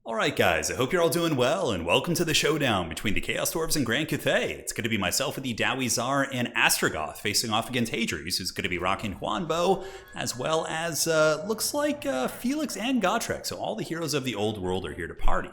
Alright guys, I hope you're all doing well, and welcome to the showdown between the Chaos Dwarfs and Grand Cathay. It's going to be myself with the Dowie Czar and Astrogoth facing off against Hadries, who's going to be rocking Yuan, as well as looks like Felix and Gotrek, so all the heroes of the old world are here to party.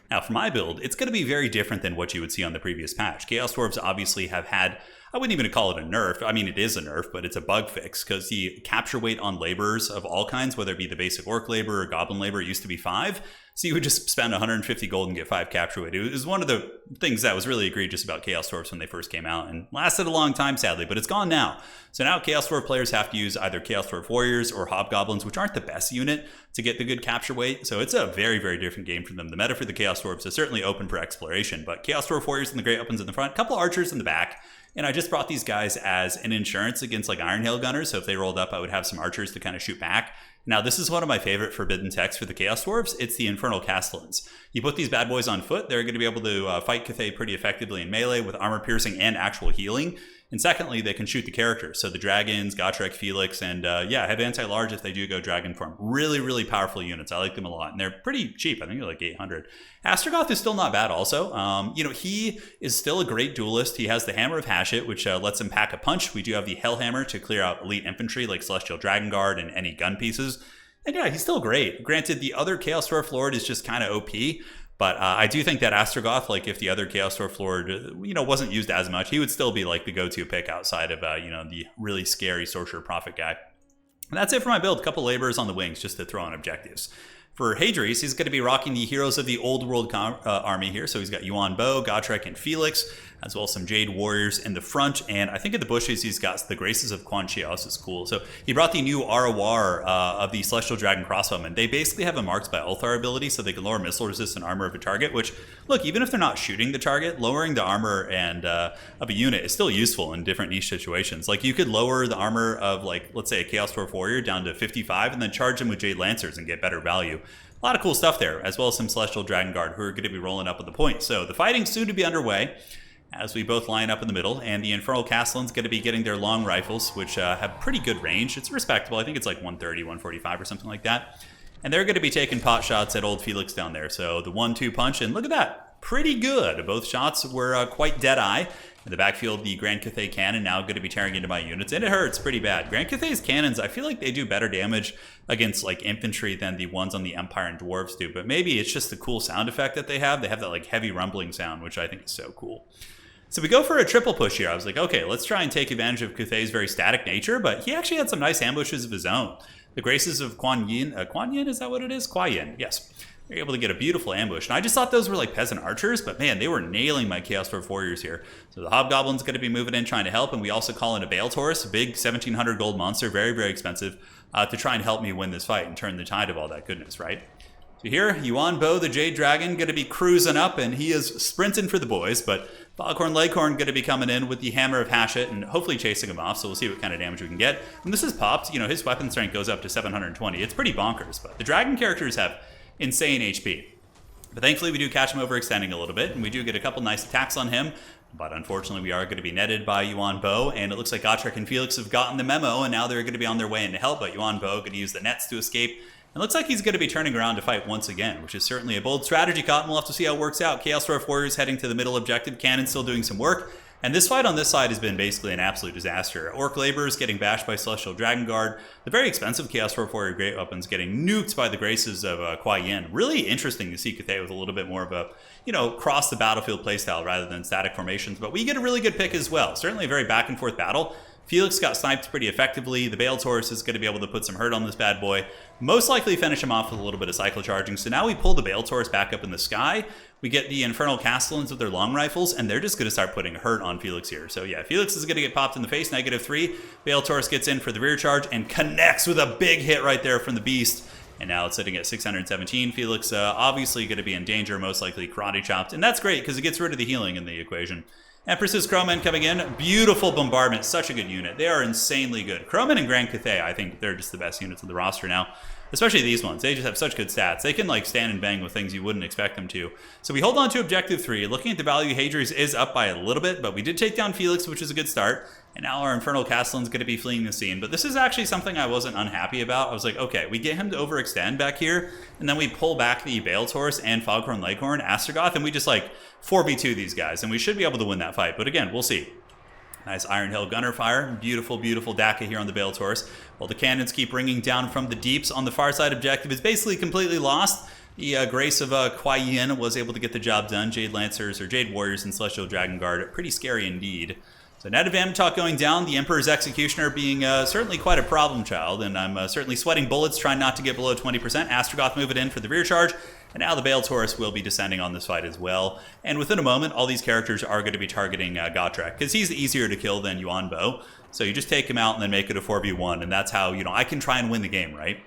Now for my build, it's going to be very different than what you would see on the previous patch. Chaos Dwarfs obviously have had, I wouldn't even call it a nerf. I mean, it is a nerf, but it's a bug fix because the capture weight on laborers of all kinds, whether it be the basic orc labor or goblin labor, used to be 5. So you would just spend 150 gold and get 5 capture weight. It was one of the things that was really egregious about Chaos Dwarfs when they first came out and lasted a long time, sadly, but it's gone now. So now Chaos Dwarf players have to use either Chaos Dwarf Warriors or Hobgoblins, which aren't the best unit to get the good capture weight. So it's a very, very different game for them. The meta for the Chaos Dwarfs is certainly open for exploration, but Chaos Dwarf Warriors and the Great Weapons in the front, a couple archers in the back. And I just brought these guys as an insurance against like Iron Hail Gunners. So if they rolled up, I would have some archers to kind of shoot back. Now, this is one of my favorite forbidden techs for the Chaos Dwarfs. It's the Infernal Castellans. You put these bad boys on foot, they're going to be able to fight Cathay pretty effectively in melee with armor piercing and actual healing. And secondly, they can shoot the characters. So the dragons, Gotrek, Felix, and have anti-large if they do go dragon form. Really, really powerful units. I like them a lot. And they're pretty cheap. I think they're like 800. Astrogoth is still not bad also. He is still a great duelist. He has the Hammer of Hashit, which lets him pack a punch. We do have the Hellhammer to clear out elite infantry like Celestial Dragon Guard and any gun pieces. And yeah, he's still great. Granted, the other Chaos Dwarf Lord is just kind of OP. But I do think that Astrogoth, like if the other Chaos Dwarf Lord, wasn't used as much, he would still be like the go-to pick outside of, the really scary Sorcerer Prophet guy. And that's it for my build. A couple laborers on the wings just to throw on objectives. For Hadries, he's going to be rocking the Heroes of the Old World army here. So he's got Yuan, Gotrek, and Felix, as well as some Jade Warriors in the front. And I think in the bushes, he's got the Graces of Quan Chi. This is cool. So he brought the new Arawar of the Celestial Dragon Crossbowmen. They basically have a Marks by Ulthar ability, so they can lower missile resistant armor of a target, which, look, even if they're not shooting the target, lowering the armor and of a unit is still useful in different niche situations. Like you could lower the armor of, like, let's say a Chaos Dwarf Warrior down to 55 and then charge them with Jade Lancers and get better value. A lot of cool stuff there, as well as some Celestial Dragon Guard who are going to be rolling up at the point. So the fighting's soon to be underway as we both line up in the middle, and the Infernal Castellans going to be getting their long rifles, which have pretty good range. It's respectable. I think it's like 130, 145 or something like that. And they're going to be taking pot shots at old Felix down there. So the 1-2 punch, and look at that. Pretty good. Both shots were quite dead-eye. In the backfield, the Grand Cathay cannon now going to be tearing into my units, and it hurts pretty bad. Grand Cathay's cannons, I feel like they do better damage against like infantry than the ones on the Empire and Dwarves do, but maybe it's just the cool sound effect that they have. They have that like heavy rumbling sound, which I think is so cool. So we go for a triple push here. I was like, okay, let's try and take advantage of Cathay's very static nature, but he actually had some nice ambushes of his own. The Graces of Quan Yin, Quan Yin, is that what it is? Kuai Yin, yes. They're able to get a beautiful ambush. And I just thought those were like peasant archers, but man, they were nailing my Chaos Dwarf Warriors here. So the Hobgoblin's going to be moving in, trying to help, and we also call in a Bale Taurus, a big 1700 gold monster, very, very expensive, to try and help me win this fight and turn the tide of all that goodness, right? So here, Yuan, the Jade Dragon, going to be cruising up, and he is sprinting for the boys, but Foghorn Leghorn going to be coming in with the Hammer of Hashit and hopefully chasing him off, so we'll see what kind of damage we can get. When this is popped, his weapon strength goes up to 720. It's pretty bonkers, but the dragon characters have insane HP. But thankfully, we do catch him overextending a little bit, and we do get a couple nice attacks on him. But unfortunately, we are going to be netted by Yuan, and it looks like Gotrek and Felix have gotten the memo, and now they're going to be on their way in to help, but Yuan going to use the nets to escape. It looks like he's going to be turning around to fight once again, which is certainly a bold strategy, Cotton. We'll have to see how it works out. Chaos Dwarf Warriors heading to the middle objective. Cannon still doing some work. And this fight on this side has been basically an absolute disaster. Orc Laborers getting bashed by Celestial Dragon Guard. The very expensive Chaos Dwarf Warrior Great Weapons getting nuked by the Graces of Kuai Yin. Really interesting to see Cathay with a little bit more of a, cross the battlefield playstyle rather than static formations. But we get a really good pick as well. Certainly a very back and forth battle. Felix got sniped pretty effectively. The Bale Taurus is going to be able to put some hurt on this bad boy. Most likely finish him off with a little bit of cycle charging. So now we pull the Bale Taurus back up in the sky. We get the Infernal Castellans with their long rifles, and they're just going to start putting hurt on Felix here. So yeah, Felix is going to get popped in the face, -3. Bale Taurus gets in for the rear charge and connects with a big hit right there from the Beast. And now it's sitting at 617. Felix obviously going to be in danger, most likely karate chopped. And that's great because it gets rid of the healing in the equation. Empress's Crowmen coming in. Beautiful bombardment. Such a good unit. They are insanely good. Crowmen and Grand Cathay, I think they're just the best units of the roster now. especially these ones. They just have such good stats. They can like stand and bang with things you wouldn't expect them to. So we hold on to objective 3. Looking at the value, Hadri's is up by a little bit, but we did take down Felix, which is a good start. And now our Infernal Castellan's going to be fleeing the scene. But this is actually something I wasn't unhappy about. I was like, okay, we get him to overextend back here, and then we pull back the Baletor's and Foghorn Leghorn, Astragoth, and we just like 4v2 these guys, and we should be able to win that fight. But again, we'll see. Nice Iron Hill Gunner fire. Beautiful, beautiful Daka here on the Baletor's. While the cannons keep ringing down from the deeps on the far side, objective is basically completely lost. The Grace of Kuai Yin was able to get the job done. Jade Lancers, or Jade Warriors and Celestial Dragon Guard, pretty scary indeed. So net advantage talk going down, the Emperor's Executioner being certainly quite a problem child, and I'm certainly sweating bullets, trying not to get below 20%. Astragoth moving in for the rear charge, and now the Baletor's will be descending on this fight as well. And within a moment, all these characters are going to be targeting Gotrek, because he's easier to kill than Yuan Bo. So you just take him out and then make it a 4v1, and that's how, I can try and win the game, right?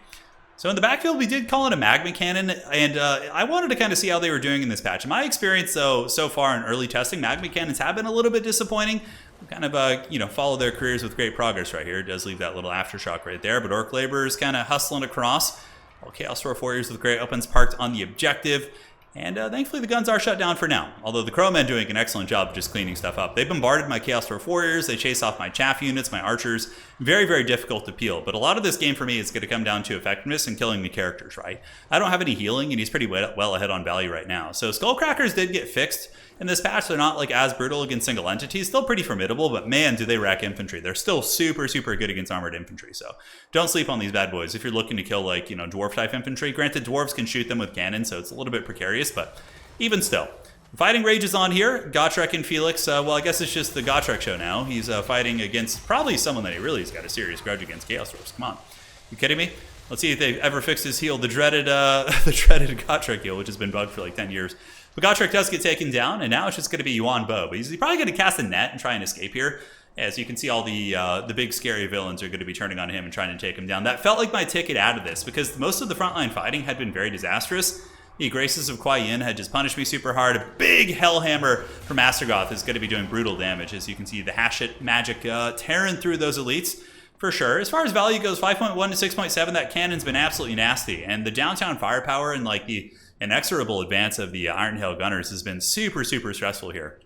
So in the backfield, we did call in a Magma Cannon, and I wanted to kind of see how they were doing in this patch. In my experience, though, so far in early testing, Magma Cannons have been a little bit disappointing. We kind of, follow their careers with great progress right here. It does leave that little aftershock right there, but Orc Laborers kind of hustling across. While Chaos Dwarf Warriors with great weapons parked on the objective. And thankfully the guns are shut down for now, although the Crowmen doing an excellent job of just cleaning stuff up. They bombarded my Chaos Dwarf Warriors, they chase off my chaff units, my archers. Very, very difficult to peel, but a lot of this game for me is going to come down to effectiveness and killing the characters, right? I don't have any healing, and he's pretty well ahead on value right now. So Skullcrackers did get fixed in this patch. They're not like as brutal against single entities, still pretty formidable, but man, do they wreck infantry. They're still super, super good against armored infantry, so don't sleep on these bad boys. If you're looking to kill like, dwarf-type infantry, granted dwarves can shoot them with cannons, so it's a little bit precarious, but even still. Fighting rages on here. Gotrek and Felix, well, I guess it's just the Gotrek show now. He's fighting against probably someone that he really has got a serious grudge against, Chaos Dwarfs. Come on. You kidding me? Let's see if they've ever fixed his heal, the dreaded Gotrek heal, which has been bugged for like 10 years. But Gotrek does get taken down, and now it's just going to be Yuan Bo. But he's probably going to cast a net and try and escape here. As you can see, all the big scary villains are going to be turning on him and trying to take him down. That felt like my ticket out of this, because most of the frontline fighting had been very disastrous. The Graces of Kuai Yin had just punished me super hard. A big Hellhammer from Astragoth is going to be doing brutal damage. As you can see, the Hashit magic tearing through those elites for sure. As far as value goes, 5.1 to 6.7, that cannon's been absolutely nasty. And the downtown firepower and like the inexorable advance of the Iron Hail Gunners has been super, super stressful here.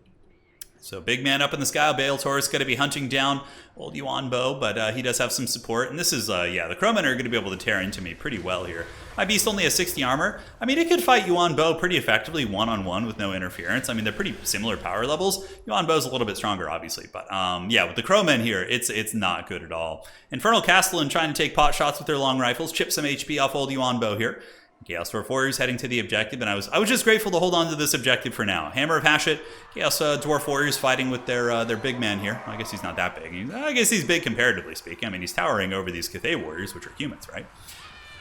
So big man up in the sky, Baletor is going to be hunting down old Yuan Bo, but he does have some support. And this is, the Crowmen are going to be able to tear into me pretty well here. My beast only has 60 armor. I mean, it could fight Yuan Bo pretty effectively one-on-one with no interference. I mean, they're pretty similar power levels. Yuan Bo's a little bit stronger, obviously. But with the Crowmen here, it's not good at all. Infernal Castellan trying to take pot shots with their long rifles, chip some HP off old Yuan Bo here. Chaos Dwarf Warriors heading to the objective, and I was just grateful to hold on to this objective for now. Hammer of Hashit, Chaos Dwarf Warriors fighting with their big man here. I guess he's not that big. I guess he's big comparatively speaking. I mean, he's towering over these Cathay Warriors, which are humans, right?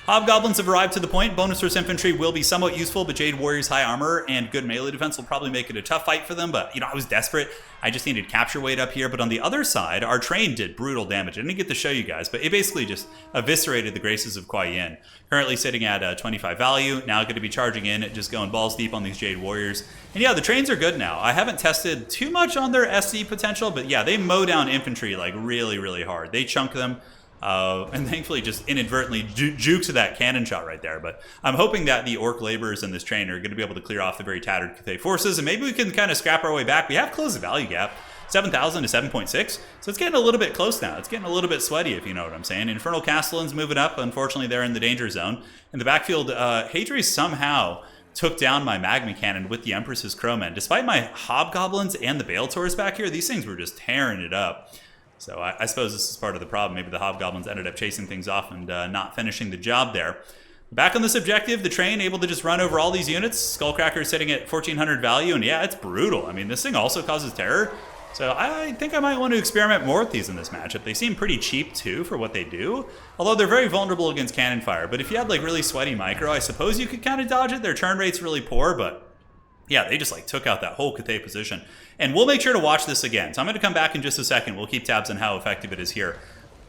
Hobgoblins have arrived to the point. Bonus force infantry will be somewhat useful, but Jade Warriors' high armor and good melee defense will probably make it a tough fight for them. But, I was desperate. I just needed capture weight up here. But on the other side, our train did brutal damage. I didn't get to show you guys, but it basically just eviscerated the Graces of Kuai Yin. Currently sitting at 25 value. Now going to be charging in, just going balls deep on these Jade Warriors. And yeah, the trains are good now. I haven't tested too much on their SC potential, but yeah, they mow down infantry like really, really hard. They chunk them. And thankfully just inadvertently jukes that cannon shot right there. But I'm hoping that the Orc Laborers and this train are going to be able to clear off the very tattered Cathay forces, and maybe we can kind of scrap our way back. We have closed the value gap, 7,000 to 7.6, so it's getting a little bit close now. It's getting a little bit sweaty, if you know what I'm saying. Infernal Castellan's moving up. Unfortunately, they're in the danger zone. In the backfield, Hadri somehow took down my Magma Cannon with the Empress's Crowmen. Despite my Hobgoblins and the Baletor's back here, these things were just tearing it up. So I suppose this is part of the problem. Maybe the Hobgoblins ended up chasing things off and not finishing the job there. Back on this objective, the train able to just run over all these units. Skullcracker sitting at 1,400 value, and yeah, it's brutal. I mean, this thing also causes terror. So I think I might want to experiment more with these in this matchup. They seem pretty cheap, too, for what they do. Although they're very vulnerable against cannon fire. But if you had, like, really sweaty micro, I suppose you could kind of dodge it. Their turn rate's really poor, but yeah, they just like took out that whole Cathay position. And we'll make sure to watch this again. So I'm going to come back in just a second. We'll keep tabs on how effective it is here.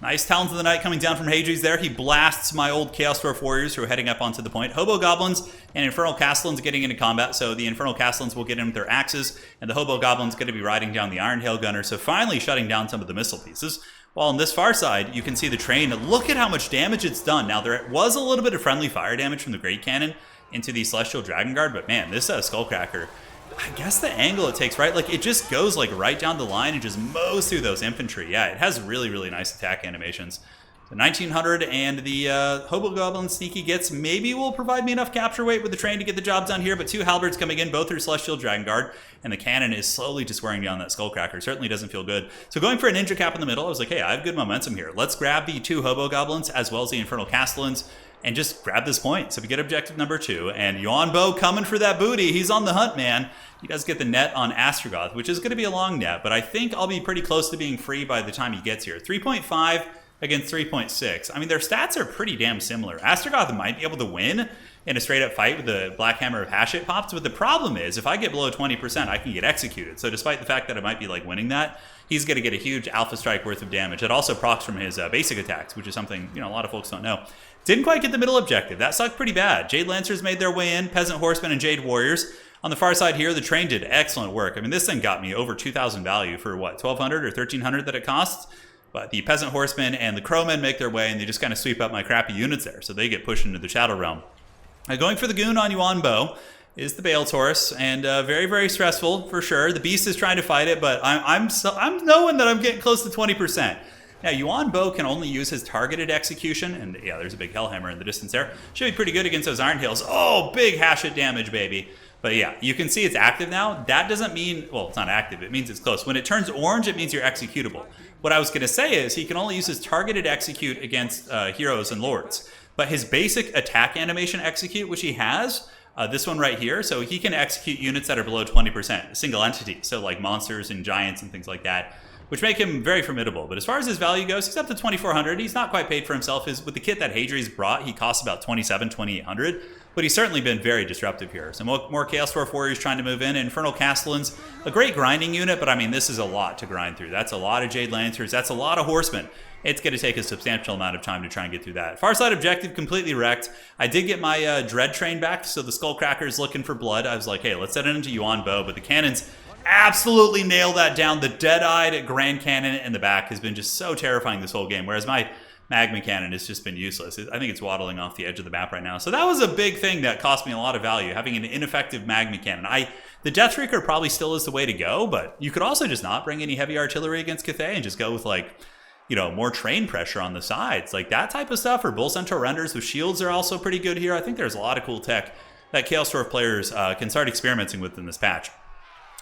Nice Talons of the Night coming down from Hadri's there. He blasts my old Chaos Dwarf Warriors who are heading up onto the point. Hobo Goblins and Infernal Castellans getting into combat. So the Infernal Castellans will get in with their axes, and the Hobo Goblins going to be riding down the Iron Hail Gunner. So finally shutting down some of the missile pieces. While on this far side, you can see the train. Look at how much damage it's done. Now, there was a little bit of friendly fire damage from the Great Cannon into the Celestial Dragon Guard, but man, this Skullcracker, I guess the angle it takes, right? Like, it just goes like right down the line and just mows through those infantry. Yeah, it has really, really nice attack animations. So 1900 and the Hobogoblin Sneaky Gets maybe will provide me enough capture weight with the train to get the job done here, but 2 halberds coming in, both through Celestial Dragon Guard, and the cannon is slowly just wearing down that Skullcracker. Certainly doesn't feel good. So going for a Ninja Cap in the middle, I was like, hey, I have good momentum here. Let's grab the 2 Hobogoblins as well as the Infernal Castellans and just grab this point. So we get objective number 2, and Yuan Bo coming for that booty. He's on the hunt, man. He does get the net on Astrogoth, which is going to be a long net, but I think I'll be pretty close to being free by the time he gets here. 3.5 against 3.6. I mean, their stats are pretty damn similar. Astrogoth might be able to win in a straight-up fight with the Black Hammer of Hashit pops, but the problem is, if I get below 20%, I can get executed. So despite the fact that I might be, like, winning that, he's going to get a huge Alpha Strike worth of damage. It also procs from his basic attacks, which is something, you know, a lot of folks don't know. Didn't quite get the middle objective. That sucked pretty bad. Jade Lancers made their way in, Peasant Horsemen and Jade Warriors. On the far side here, the train did excellent work. I mean, this thing got me over 2,000 value for, what, 1,200 or 1,300 that it costs? But the Peasant Horsemen and the Crowmen make their way, and they just kind of sweep up my crappy units there, so they get pushed into the Shadow Realm. Going for the Goon on Yuan Bo is the Bale Taurus, and very, very stressful for sure. The Beast is trying to fight it, but I'm knowing that I'm getting close to 20%. Now, Yuan Bo can only use his targeted execution, and yeah, there's a big Hellhammer in the distance there. Should be pretty good against those Iron Tails. Oh, big Hashit damage, baby. But yeah, you can see it's active now. That doesn't mean, well, it's not active. It means it's close. When it turns orange, it means you're executable. What I was going to say is he can only use his targeted execute against heroes and lords. But his basic attack animation execute, which he has, this one right here, so he can execute units that are below 20%, single entity. So like monsters and giants and things like that, which make him very formidable. But as far as his value goes, he's up to 2,400. He's not quite paid for himself. With the kit that Hadri's brought, he costs about 2,800. But he's certainly been very disruptive here. So more Chaos Dwarf Warriors trying to move in. Infernal Castellans, a great grinding unit, but I mean, this is a lot to grind through. That's a lot of Jade Lancers. That's a lot of Horsemen. It's going to take a substantial amount of time to try and get through that. Far side objective completely wrecked. I did get my Dread Train back, so the Skullcracker is looking for blood. I was like, hey, let's set it into Yuan Bo, but the cannons absolutely nail that down. The dead-eyed Grand Cannon in the back has been just so terrifying this whole game, whereas my Magma Cannon has just been useless. I think it's waddling off the edge of the map right now. So that was a big thing that cost me a lot of value, having an ineffective Magma Cannon. The Deathreaker probably still is the way to go, but you could also just not bring any heavy artillery against Cathay and just go with, like, you know, more train pressure on the sides. Like that type of stuff, or Bull Centaur Renders with shields are also pretty good here. I think there's a lot of cool tech that Chaos Dwarf players can start experimenting with in this patch.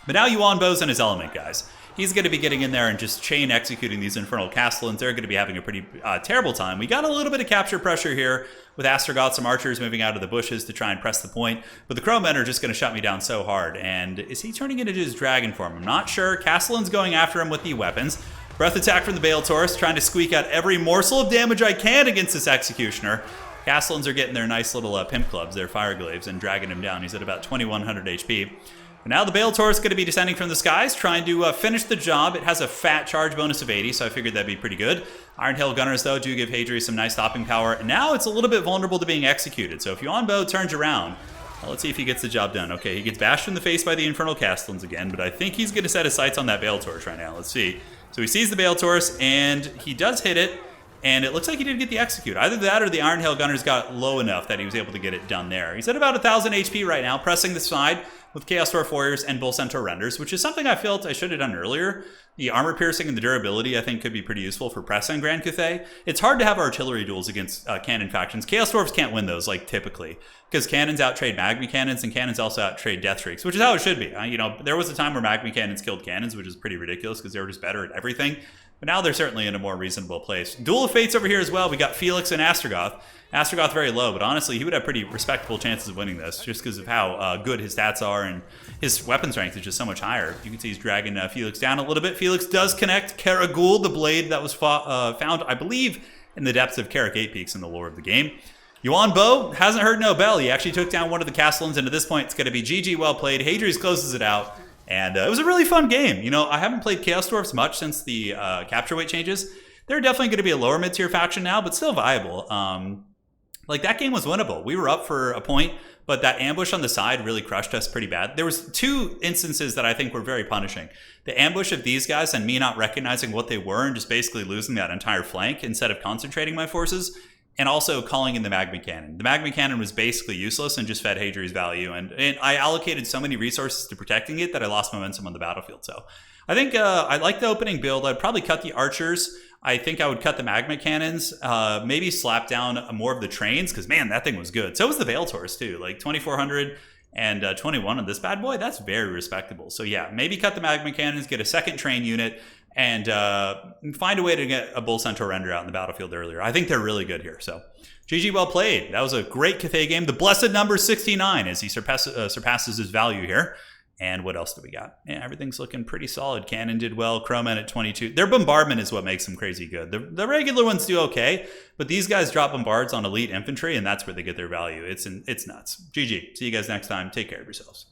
But now Yuan Bo's in his element, guys. He's going to be getting in there and just chain executing these Infernal Castellans. They're going to be having a pretty terrible time. We got a little bit of capture pressure here with Astrogoth, some archers moving out of the bushes to try and press the point. But the Crowmen are just going to shut me down so hard. And is he turning into his dragon form? I'm not sure. Castellan's going after him with the weapons. Breath attack from the Bale Taurus, trying to squeak out every morsel of damage I can against this Executioner. Castellans are getting their nice little pimp clubs, their fire glaives, and dragging him down. He's at about 2,100 HP. But now the Bale Taurus is going to be descending from the skies, trying to finish the job. It has a fat charge bonus of 80, so I figured that'd be pretty good. Iron Tail Gunners, though, do give Hadri some nice stopping power. And now it's a little bit vulnerable to being executed. So if Yuan Bo turns around, let's see if he gets the job done. Okay, he gets bashed in the face by the Infernal Castellans again, but I think he's going to set his sights on that Bale Taurus right now. Let's see. So he sees the Bale Taurus, and he does hit it. And it looks like he didn't get the execute. Either that or the Iron Tail Gunners got low enough that he was able to get it done there. He's at about 1,000 HP right now, pressing the side with Chaos Dwarf Warriors and Bull Centaur Renders, which is something I felt I should have done earlier. The armor piercing and the durability, I think, could be pretty useful for pressing Grand Cathay. It's hard to have artillery duels against cannon factions. Chaos Dwarfs can't win those, like, typically, because cannons outtrade Magma Cannons, and cannons also outtrade Death Shrieks, which is how it should be. You know, there was a time where Magma Cannons killed cannons, which is pretty ridiculous because they were just better at everything. But now they're certainly in a more reasonable place. Duel of Fates over here as well. We got Felix and Astrogoth. Astrogoth very low, but honestly, he would have pretty respectable chances of winning this just because of how good his stats are, and his weapon strength is just so much higher. You can see he's dragging Felix down a little bit. Felix does connect Karagul, the blade that was found, I believe, in the depths of Karak 8 Peaks in the lore of the game. Yuan Bo hasn't heard no bell. He actually took down one of the Castellans, and at this point, it's going to be GG, well played. Hadri's closes it out. And it was a really fun game. You know, I haven't played Chaos Dwarfs much since the capture weight changes. They're definitely going to be a lower mid-tier faction now, but still viable. Like, that game was winnable. We were up for a point, but that ambush on the side really crushed us pretty bad. There was 2 instances that I think were very punishing. The ambush of these guys and me not recognizing what they were and just basically losing that entire flank instead of concentrating my forces, and also calling in the magma cannon. The magma cannon was basically useless and just fed Hadri's value, and I allocated so many resources to protecting it that I lost momentum on the battlefield. So I think I like the opening build. I'd probably cut the archers. I think I would cut the magma cannons, maybe slap down more of the trains, because, man, that thing was good. So was the Veil Taurus, too. Like, 2,400 and 21 on this bad boy, that's very respectable. So, yeah, maybe cut the magma cannons, get a second train unit, and find a way to get a Bull Centaur render out in the battlefield earlier. I think they're really good here. So, GG, well played. That was a great Cathay game. The blessed number 69 as he surpasses his value here. And what else do we got? Yeah, everything's looking pretty solid. Cannon did well. Crowman at 22. Their bombardment is what makes them crazy good. The regular ones do okay, but these guys drop bombards on elite infantry, and that's where they get their value. It's nuts. GG. See you guys next time. Take care of yourselves.